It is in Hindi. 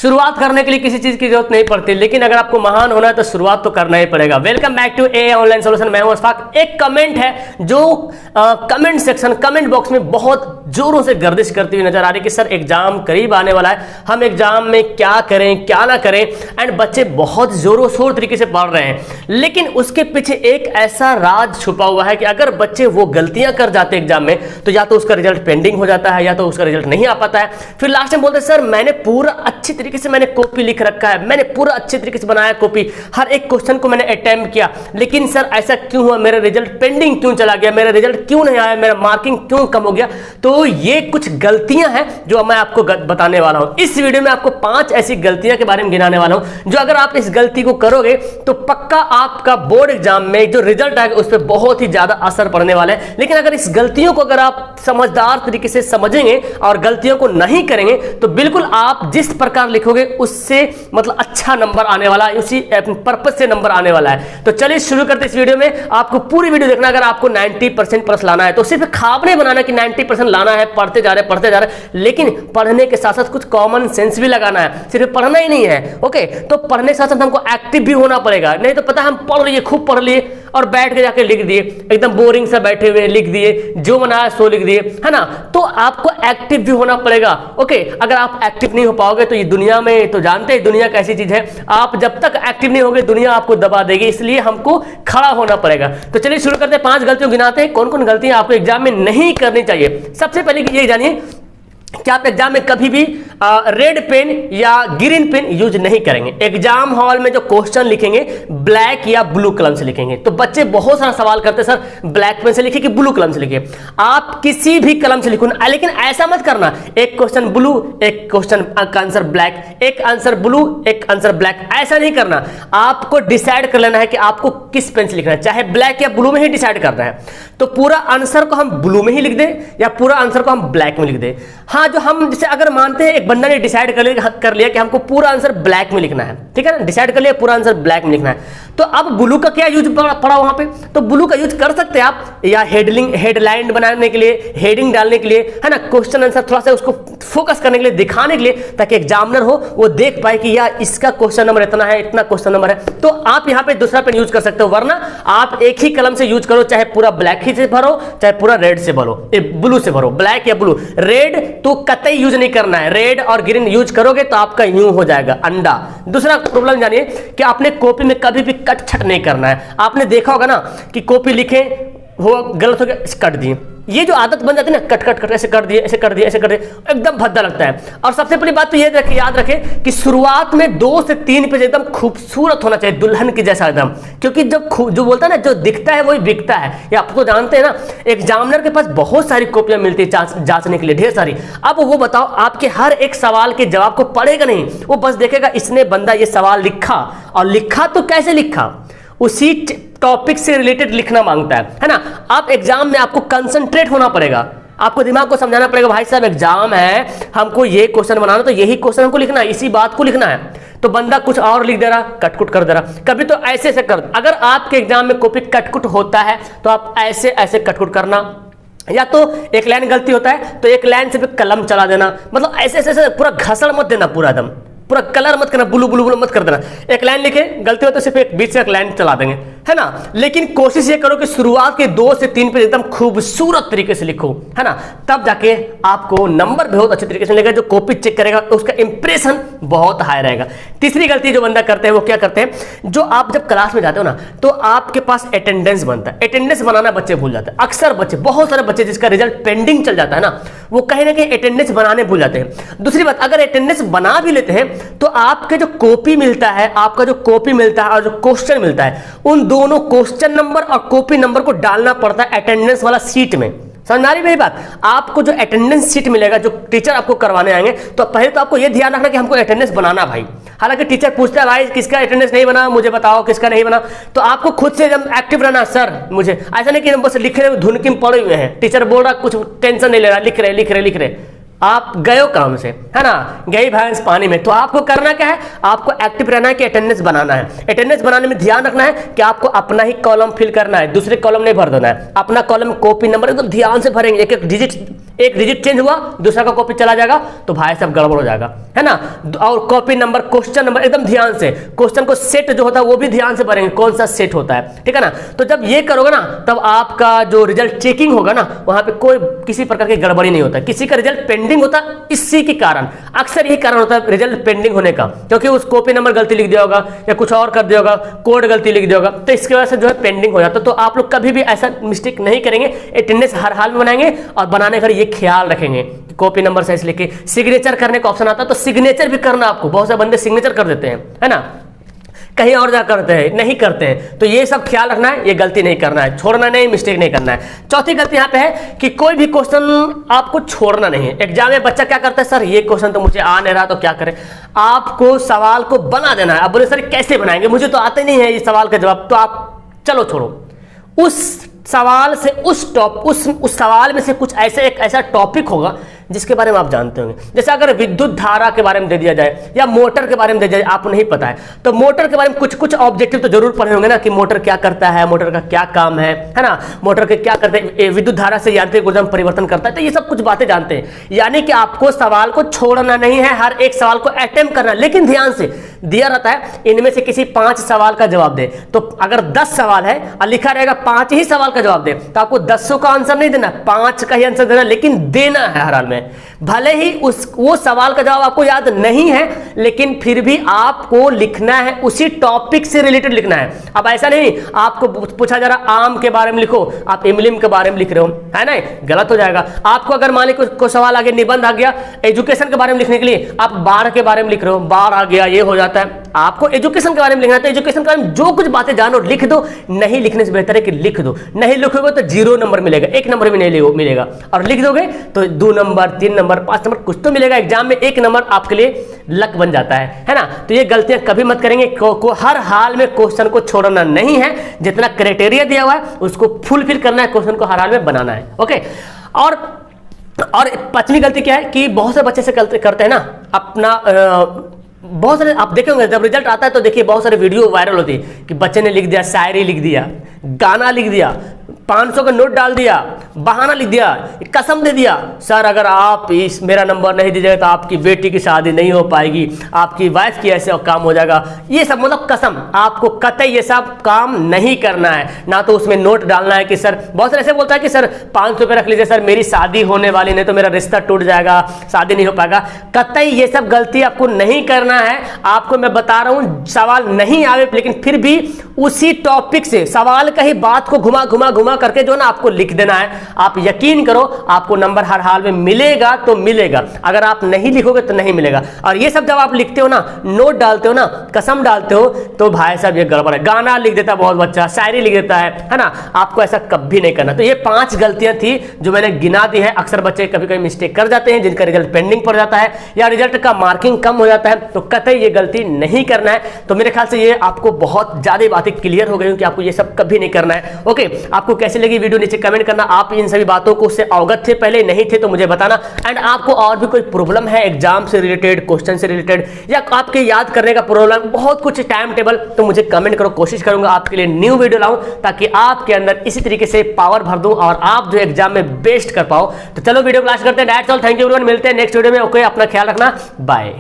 शुरुआत करने के लिए किसी चीज की जरूरत नहीं पड़ती, लेकिन अगर आपको महान होना है तो शुरुआत तो करना ही पड़ेगा। Welcome back to a online solution. मैं हूं अशफाक। एक कमेंट है जो कमेंट सेक्शन, कमेंट बॉक्स में बहुत जोरों से गर्दिश करती हुई नजर आ रही कि सर एग्जाम करीब आने वाला है, हम एग्जाम में क्या करें क्या ना करें। एंड बच्चे बहुत जोरों शोर तरीके से पढ़ रहे हैं, लेकिन उसके पीछे एक ऐसा राज छुपा हुआ है कि अगर बच्चे वो गलतियां कर जाते हैं एग्जाम में तो या तो उसका रिजल्ट पेंडिंग हो जाता है या तो उसका रिजल्ट नहीं आ पाता है। फिर लास्ट में बोलते हैं सर मैंने पूरा अच्छी तरीके से मैंने कॉपी लिख रखा है, मैंने पूरा अच्छे तरीके से बनाया कॉपी, हर एक क्वेश्चन को मैंने अटेम्प्ट किया, लेकिन सर ऐसा क्यों हुआ, मेरा रिजल्ट पेंडिंग क्यों चला गया, मेरा रिजल्ट क्यों नहीं आया, मेरा मार्किंग क्यों कम हो गया। तो ये कुछ गलतियां हैं जो मैं आपको बताने वाला हूं। इस वीडियो में आपको 5 ऐसी गलतियां के बारे में गिनाने वाला हूं जो अगर आप इस गलती को करोगे तो पक्का आपका बोर्ड एग्जाम में जो रिजल्ट आएगा उस पर बहुत ही ज्यादा असर पड़ने वाला है। लेकिन अगर इस गलतियों को अगर आप समझदार तरीके से समझेंगे और गलतियों को नहीं करेंगे तो बिल्कुल आप जिस प्रकार लिखोगे उससे मतलब अच्छा नंबर आने वाला है, उसी पर्पस से नंबर आने वाला है। तो चलिए शुरू करते इस वीडियो में। आपको पूरी वीडियो देखना। अगर आपको 90% प्लस लाना है तो सिर्फ ख्वाब नहीं बनाना कि 90% लाना है, पढ़ते जा रहे, लेकिन पढ़ने के साथ साथ कुछ कॉमन सेंस भी लगाना है, सिर्फ पढ़ना ही नहीं है। ओके, तो पढ़ने के साथ साथ हमको एक्टिव भी होना पड़ेगा। नहीं तो पता है हम पढ़ लिए, खूब पढ़ लिए और बैठ के जाके लिख दिए, एकदम बोरिंग से बैठे हुए लिख दिए, जो बनाया सो लिख दिए, है ना। तो आपको एक्टिव भी होना पड़ेगा। ओके, अगर आप एक्टिव नहीं हो पाओगे तो ये दुनिया में तो जानते हैं दुनिया कैसी चीज है, आप जब तक एक्टिव नहीं होगे दुनिया आपको दबा देगी, इसलिए हमको खड़ा होना पड़ेगा। तो चलिए शुरू करते हैं। 5 गलतियों गिनाते हैं कौन कौन गलतियां आपको एग्जाम में नहीं करनी चाहिए। सबसे पहले ये जानिए कि आप एग्जाम में कभी भी रेड पेन या ग्रीन पेन यूज नहीं करेंगे। एग्जाम हॉल में जो क्वेश्चन लिखेंगे ब्लैक या ब्लू कलम से लिखेंगे। तो बच्चे बहुत सारा सवाल करते हैं सर ब्लैक पेन से लिखिए कि ब्लू कलम से लिखिए। आप किसी भी कलम से लिखो, लेकिन ऐसा मत करना एक क्वेश्चन ब्लू, एक क्वेश्चन का आंसर ब्लैक, एक आंसर ब्लू, एक आंसर ब्लैक, ऐसा नहीं करना। आपको डिसाइड कर लेना है कि आपको किस पेन से लिखना है, चाहे ब्लैक या ब्लू में ही डिसाइड करना है। तो पूरा आंसर को हम ब्लू में ही लिख दें या पूरा आंसर को हम ब्लैक में लिख दें। हाँ, जो हम जैसे अगर मानते हैं एक बंदा ने डिसाइड कर लिया कि हमको पूरा आंसर ब्लैक में लिखना है, ठीक है ना, डिसाइड कर लिया पूरा आंसर ब्लैक में लिखना है, तो अब ब्लू का क्या यूज पड़ा वहां पे, तो ब्लू का यूज कर सकते हैं आप या हेडलाइन बनाने के लिए, हेडिंग डालने के लिए, है ना, क्वेश्चन आंसर थोड़ा सा उसको फोकस करने के लिए, दिखाने के लिए, ताकि एग्जामिनर हो वो देख पाए कि यार इसका क्वेश्चन नंबर इतना है, इतना क्वेश्चन नंबर है। तो आप यहाँ पे दूसरा पेन यूज कर सकते हो, वरना आप एक ही कलम से यूज करो, चाहे पूरा ब्लैक ही से भरो चाहे पूरा रेड से भरो, ब्लू से भरो, ब्लैक या ब्लू। रेड तो कतई यूज नहीं करना है, रेड और ग्रीन यूज करोगे तो आपका यूं हो जाएगा अंडा। दूसरा प्रॉब्लम जानिए कि आपने कॉपी में कभी भी कट छट नहीं करना है। आपने देखा होगा ना कि कॉपी लिखे हो, गलत हो गया, कट दिए, ये जो आदत बन जाती है ना, कट कट कट ऐसे कर दिए, ऐसे कर दिए, ऐसे कर दिए, एकदम भद्दा लगता है। और सबसे पहली बात तो ये याद रखें कि शुरुआत में 2 से 3 पेज एकदम खूबसूरत होना चाहिए, दुल्हन की जैसा एकदम, क्योंकि जब जो बोलता है ना जो दिखता है वही बिकता है। ये आप तो जानते हैं ना, एग्जामिनर के पास बहुत सारी कॉपियां मिलती है जांचने के लिए, ढेर सारी। अब वो बताओ आपके हर एक सवाल के जवाब को पढ़ेगा नहीं, वो बस देखेगा इसने बंदा ये सवाल लिखा, और लिखा तो कैसे लिखा, उसी टॉपिक से रिलेटेड लिखना मांगता है ना। आप एग्जाम में आपको कंसंट्रेट होना पड़ेगा, आपको दिमाग को समझाना पड़ेगा भाई साहब एग्जाम है, हमको ये क्वेश्चन बनाना, तो यही क्वेश्चन हमको लिखना है, इसी बात को लिखना है। तो बंदा कुछ और लिख दे रहा, कटकुट कर दे रहा, कभी तो ऐसे ऐसे कर। अगर आपके एग्जाम में कॉपी कटकुट होता है तो आप ऐसे ऐसे कटकुट करना, या तो एक लाइन गलती होता है तो एक लाइन से भी कलम चला देना, मतलब ऐसे ऐसे पूरा घसड़ मत देना, पूरा एकदम पूरा कलर मत करना, ब्लू ब्लू ब्लू मत कर देना। एक लाइन लिखे गलती हो तो सिर्फ एक बीच से एक लाइन चला देंगे, है ना। लेकिन कोशिश ये करो कि शुरुआत के 2 से 3 पेज एकदम खूबसूरत तरीके से लिखो, है ना, तब जाके आपको नंबर बहुत अच्छे तरीके से मिलेगा। जो कॉपी चेक करेगा उसका इंप्रेशन बहुत हाई रहेगा। तीसरी गलती जो बंदा करते हैं वो क्या करते हैं, जो आप जब क्लास में जाते हो ना तो आपके पास अटेंडेंस बनता है, अटेंडेंस बनाना बच्चे भूल जाते हैं। अक्सर बच्चे, बहुत सारे बच्चे जिसका रिजल्ट पेंडिंग चल जाता है ना, वो कहीं ना कहीं अटेंडेंस बनाने भूल जाते हैं। दूसरी बात, अगर अटेंडेंस बना भी लेते हैं तो आपके जो कॉपी मिलता है, आपका जो कॉपी मिलता है और जो क्वेश्चन मिलता है, उन दोनों क्वेश्चन नंबर और कॉपी नंबर को डालना पड़ता है अटेंडेंस वाला सीट में। समझ आ रही मेरी बात। आपको जो अटेंडेंस सीट मिलेगा, जो टीचर आपको करवाने आएंगे, तो पहले तो आपको ये ध्यान रखना कि हमको अटेंडेंस बनाना भाई। हालांकि टीचर पूछता है भाई किसका अटेंडेंस नहीं बना, मुझे बताओ किसका नहीं बना, तो आपको खुद से एकदम एक्टिव रहना, सर मुझे ऐसा नहीं कि हम बस लिख रहे धुन की पड़े हुए हैं, टीचर बोल रहा कुछ टेंशन नहीं ले रहा, लिख रहे। आप गए हो काम से, है ना, गई भैंस पानी में, तो आपको करना क्या है, आपको एक्टिव रहना है कि अटेंडेंस बनाना है। अटेंडेंस बनाने में ध्यान रखना है कि आपको अपना ही कॉलम फिल करना है, दूसरे कॉलम नहीं भर देना है। अपना कॉलम कॉपी नंबर एकदम ध्यान से भरेंगे, एक डिजिट चेंज हुआ दूसरा का कॉपी चला जाएगा तो भाई साहब गड़बड़ हो जाएगा, है ना। और कॉपी नंबर, क्वेश्चन नंबर एकदम ध्यान से, क्वेश्चन को सेट जो होता है वो भी ध्यान से भरेंगे, कौन सा सेट होता है, ठीक है ना। तो जब ये करोगे ना तब आपका जो रिजल्ट चेकिंग होगा ना वहां पे कोई किसी प्रकार की गड़बड़ी नहीं होता। किसी का रिजल्ट पेंडिंग होता है इसी के कारण, अक्सर यही कारण होता है रिजल्ट पेंडिंग होने का, क्योंकि उस कॉपी नंबर गलती लिख दिया होगा या कुछ और कर दिया होगा, कोड गलती लिख दिया होगा, तो इसकी वजह से जो है पेंडिंग हो जाता है। तो आप लोग कभी भी ऐसा मिस्टेक नहीं करेंगे, अटेंडेंस हर हाल में बनाएंगे और बनाने का ये ख्याल रखेंगे कॉपी नंबर साइज लेके। सिग्नेचर करने का ऑप्शन आता है तो सिग्नेचर भी करना आपको, बहुत से बंदे सिग्नेचर कर देते हैं, है ना, कहीं और जा करते हैं, नहीं करते हैं। तो ये सब ख्याल रखना है, ये गलती नहीं करना है, छोड़ना नहीं, मिस्टेक नहीं करना है। चौथी गलती यहाँ पे है कि कोई भी क्वेश्चन आपको छोड़ना नहीं है। एग्जाम में बच्चा क्या करता है, सर ये क्वेश्चन तो मुझे आ नहीं रहा तो क्या करें, आपको सवाल को बना देना है। अब बोले सर कैसे बनाएंगे, मुझे तो आते नहीं है ये सवाल का जवाब, तो आप चलो छोड़ो, उस सवाल से उस सवाल में से कुछ ऐसा टॉपिक होगा जिसके बारे में आप जानते होंगे। जैसे अगर विद्युत धारा के बारे में दे दिया जाए या मोटर के बारे में दे दिया जाए, आपको नहीं पता है तो मोटर के बारे में कुछ ऑब्जेक्टिव तो जरूर पढ़े होंगे ना, कि मोटर क्या करता है, मोटर का क्या काम है ना, मोटर के क्या करते हैं, विद्युत धारा से यांत्रिक ऊर्जा में परिवर्तन करता है, तो ये सब कुछ बातें जानते हैं। यानी कि आपको सवाल को छोड़ना नहीं है, हर एक सवाल को अटेम्प्ट करना, लेकिन ध्यान से दिया रहता है इनमें से किसी 5 सवाल का जवाब दे। तो अगर 10 सवाल है और लिखा रहेगा 5 ही सवाल का जवाब दे, तो आपको 10 का आंसर नहीं देना, 5 का ही आंसर देना, लेकिन देना है हर हाल में। भले ही वो सवाल का जवाब आपको याद नहीं है, लेकिन फिर भी आपको लिखना है, उसी टॉपिक से रिलेटेड लिखना है। अब ऐसा नहीं आपको पूछा जा रहा आम के बारे में लिखो, आप इमलिम के बारे में लिख रहे हो, है ना, गलत हो जाएगा। आपको अगर मान लीजिए कोई सवाल आगे निबंध आ गया एजुकेशन के बारे में लिखने के लिए, आप बाढ़ के बारे में लिख रहे हो, बाढ़ आ गया, ये हो जाता है। आपको एजुकेशन के बारे में लिखना है तो एजुकेशन के बारे में जो कुछ बातें जानो लिख दो, नहीं लिखने से बेहतर है कि लिख दो। नहीं लिखोगे तो 0 नंबर मिलेगा, 1 नंबर भी नहीं मिलेगा, और लिख दोगे तो 2 नंबर, 3 नंबर, 5 नंबर कुछ तो मिलेगा। एग्जाम में 1 नंबर आपके लिए लक बन जाता है ना। तो ये गलतियां कभी मत करेंगे। हर हाल में क्वेश्चन को छोड़ना नहीं है, जितना क्राइटेरिया दिया हुआ है उसको फुलफिल करना है, क्वेश्चन को हर हाल में बनाना है। ओके, और 5वीं गलती क्या है कि बहुत से बच्चे से करते हैं ना अपना बहुत सारे, आप देखेंगे जब रिजल्ट आता है तो देखिए बहुत सारे वीडियो वायरल होती है कि बच्चे ने लिख दिया, शायरी लिख दिया, गाना लिख दिया, 500 का नोट डाल दिया, बहाना लिख दिया, कसम दे दिया, सर अगर आप मेरा नंबर नहीं दीजिएगा तो आपकी बेटी की शादी नहीं हो पाएगी, आपकी वाइफ की ऐसे काम हो जाएगा। ये सब मतलब कसम, आपको कतई ये सब काम नहीं करना है। ना तो उसमें नोट डालना है कि सर, बहुत सारे ऐसे बोलता है कि सर 500 रुपये रख लीजिए, सर मेरी शादी होने वाली नहीं तो मेरा रिश्ता टूट जाएगा, शादी नहीं हो पाएगा। कतई ये सब गलती आपको नहीं करना है। आपको मैं बता रहा हूं सवाल नहीं आवे लेकिन फिर भी उसी टॉपिक से सवाल का ही बात को घुमा करके जो ना आपको लिख देना है। आप यकीन करो आपको नंबर हर हाल में मिलेगा तो मिलेगा, अगर आप नहीं लिखोगे तो नहीं मिलेगा। और ये सब जब आप लिखते हो ना, नोट डालते हो ना, कसम डालते हो, तो भाई साहब ये गड़बड़ है। गाना लिख देता बहुत बच्चा, शायरी लिख देता है ना, आपको ऐसा कभी नहीं करना। तो ये 5 गलतियां थी जो मैंने गिना दी है। अक्सर बच्चे कभी कभी मिस्टेक कर जाते हैं जिनका रिजल्ट पेंडिंग पड़ जाता है या रिजल्ट का मार्किंग कम हो जाता है, तो कतई ये गलती नहीं करना है। तो मेरे ख्याल से ये आपको बहुत ज्यादा बातें क्लियर हो गई कि आपको ये सब कभी नहीं करना है। ओके, आपको कैसी लगी वीडियो नीचे कमेंट करना। आप इन सभी बातों को से अवगत थे, पहले नहीं थे तो मुझे बताना। एंड आपको और भी कोई प्रॉब्लम है एग्जाम से रिलेटेड, क्वेश्चन से रिलेटेड, या आपके याद करने का प्रॉब्लम, बहुत कुछ टाइम टेबल, तो मुझे कमेंट करो। कोशिश करूंगा आपके लिए न्यू वीडियो लाऊं ताकि आपके अंदर इसी तरीके से पावर भर दूं और आप जो एग्जाम में बेस्ट कर पाओ। तो चलो वीडियो क्लास करते हैं। That's all, thank you everyone, मिलते हैं नेक्स्ट वीडियो में। ओके, अपना ख्याल रखना, बाय।